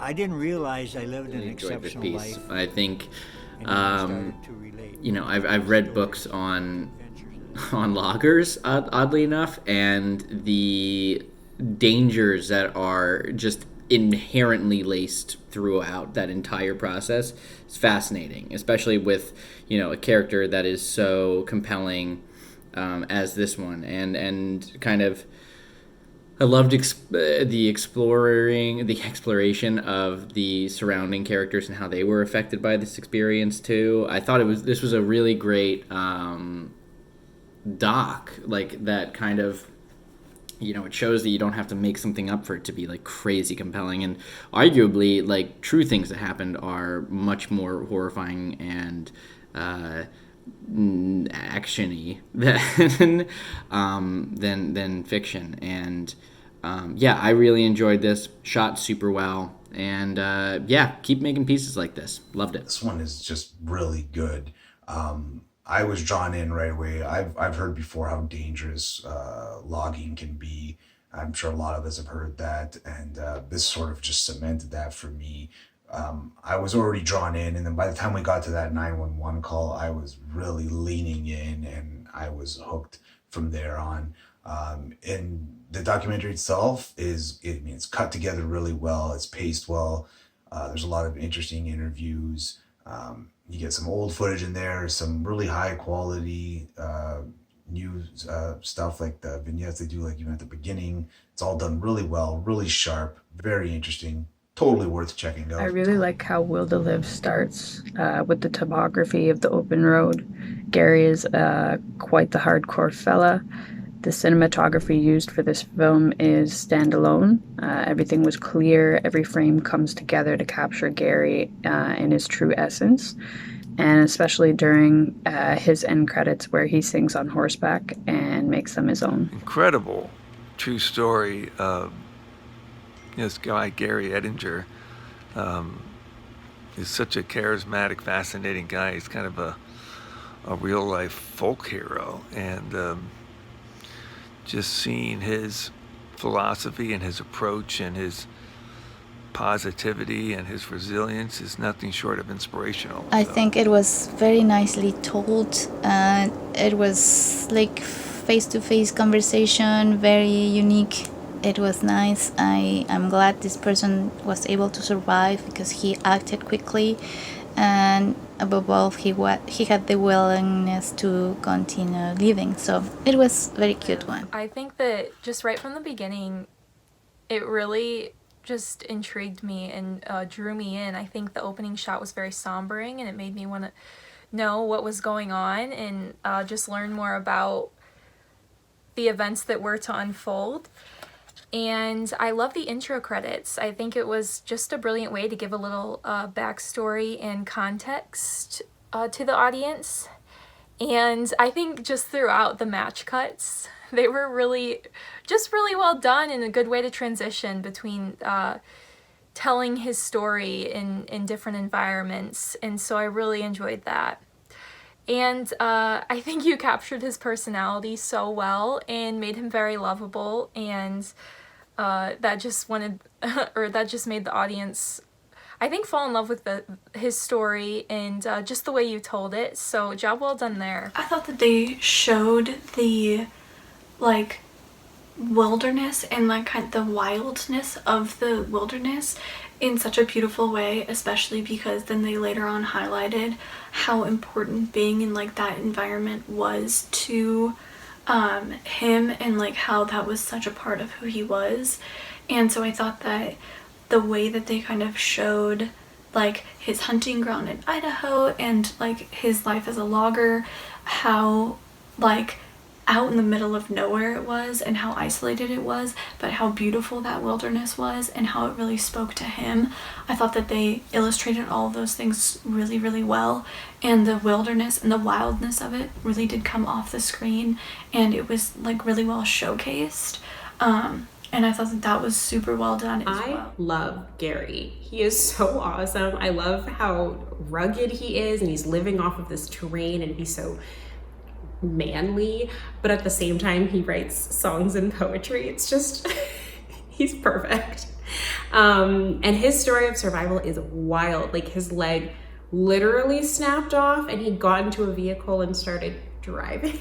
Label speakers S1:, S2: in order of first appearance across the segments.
S1: I didn't realize I lived an
S2: Really enjoyed this
S1: exceptional
S2: piece.
S1: life.
S2: I think,
S1: And then I started to relate.
S2: I've read books on loggers, oddly enough, and the dangers that are just inherently laced throughout that entire process is fascinating, especially with a character that is so compelling as this one, and kind of I loved the exploration of the surrounding characters and how they were affected by this experience too. I thought this was a really great doc, like that kind of, it shows that you don't have to make something up for it to be like crazy compelling, and arguably like true things that happened are much more horrifying and actiony than fiction. And I really enjoyed this. Shot super well, and keep making pieces like this. Loved it.
S3: This one is just really good. I was drawn in right away. I've heard before how dangerous logging can be. I'm sure a lot of us have heard that, and this sort of just cemented that for me. I was already drawn in, and then by the time we got to that 911 call, I was really leaning in, and I was hooked from there on. And the documentary itself it's cut together really well. It's paced well. There's a lot of interesting interviews. You get some old footage in there, some really high quality new stuff like the vignettes they do, like even at the beginning. It's all done really well, really sharp, very interesting. Totally worth checking out.
S4: I really like how Will to Live starts with the topography of the open road. Gary is quite the hardcore fella. The cinematography used for this film is standalone. Everything was clear. Every frame comes together to capture Gary in his true essence. And especially during his end credits where he sings on horseback and makes them his own.
S5: Incredible true story. This guy, Gary Edinger, is such a charismatic, fascinating guy. He's kind of a real-life folk hero. And just seeing his philosophy and his approach and his positivity and his resilience is nothing short of inspirational.
S6: I think it was very nicely told. It was like face-to-face conversation, very unique. It was nice. I'm glad this person was able to survive because he acted quickly, and above all, he had the willingness to continue living. So it was a very cute one.
S7: I think that just right from the beginning, it really just intrigued me and drew me in. I think the opening shot was very sombering, and it made me want to know what was going on and just learn more about the events that were to unfold. And I love the intro credits. I think it was just a brilliant way to give a little backstory and context to the audience. And I think just throughout the match cuts, they were really well done and a good way to transition between telling his story in different environments. And so I really enjoyed that. And I think you captured his personality so well and made him very lovable, and that just made the audience, I think, fall in love with his story and just the way you told it. So job well done there.
S8: I thought that they showed the wilderness and kind of the wildness of the wilderness in such a beautiful way, especially because then they later on highlighted how important being in that environment was to him, and how that was such a part of who he was. And so I thought that the way that they kind of showed his hunting ground in Idaho and his life as a logger, how out in the middle of nowhere it was and how isolated it was, but how beautiful that wilderness was and how it really spoke to him. I thought that they illustrated all of those things really, really well, and the wilderness and the wildness of it really did come off the screen, and it was really well showcased. And I thought that was super well done as well.
S9: I love Gary. He is so awesome. I love how rugged he is, and he's living off of this terrain, and he's so manly, but at the same time he writes songs and poetry. It's just he's perfect. And his story of survival is wild. Like, his leg literally snapped off and he got into a vehicle and started driving.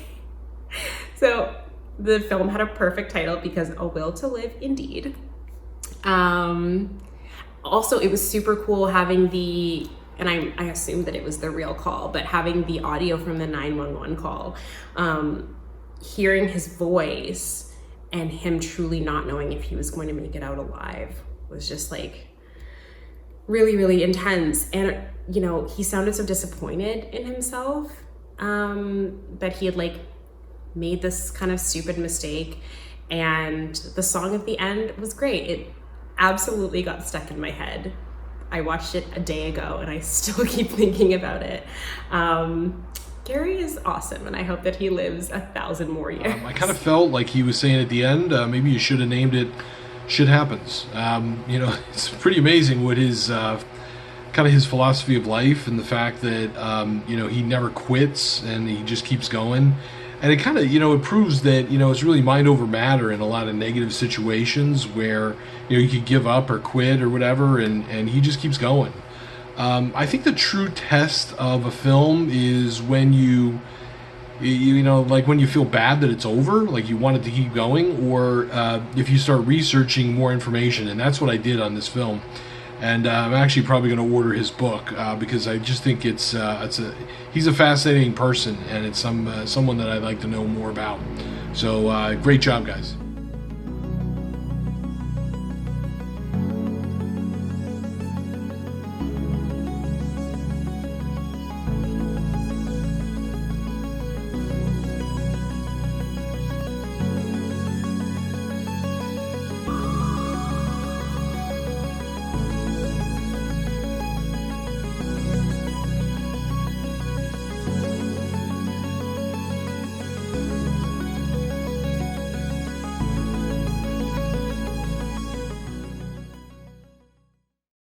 S9: So the film had a perfect title because A Will to Live indeed. Also, it was super cool having and I assumed that it was the real call, but having the audio from the 911 call, hearing his voice and him truly not knowing if he was going to make it out alive was just like really, really intense. And, you know, he sounded so disappointed in himself, that he had like made this kind of stupid mistake. And the song at the end was great. It absolutely got stuck in my head. I watched it a day ago and I still keep thinking about it. Gary is awesome, and I hope that he lives 1,000 more years.
S10: I kind of felt like he was saying at the end, maybe you should have named it Shit Happens. You know, it's pretty amazing what his kind of his philosophy of life, and the fact that you know, he never quits and he just keeps going. And it kind of, you know, it proves that, you know, it's really mind over matter in a lot of negative situations where, you know, you could give up or quit or whatever, and he just keeps going. I think the true test of a film is when you know, like when you feel bad that it's over, like you want it to keep going, or if you start researching more information. And that's what I did on this film. And I'm actually probably going to order his book because I just think he's a fascinating person, and it's someone that I'd like to know more about. So great job, guys.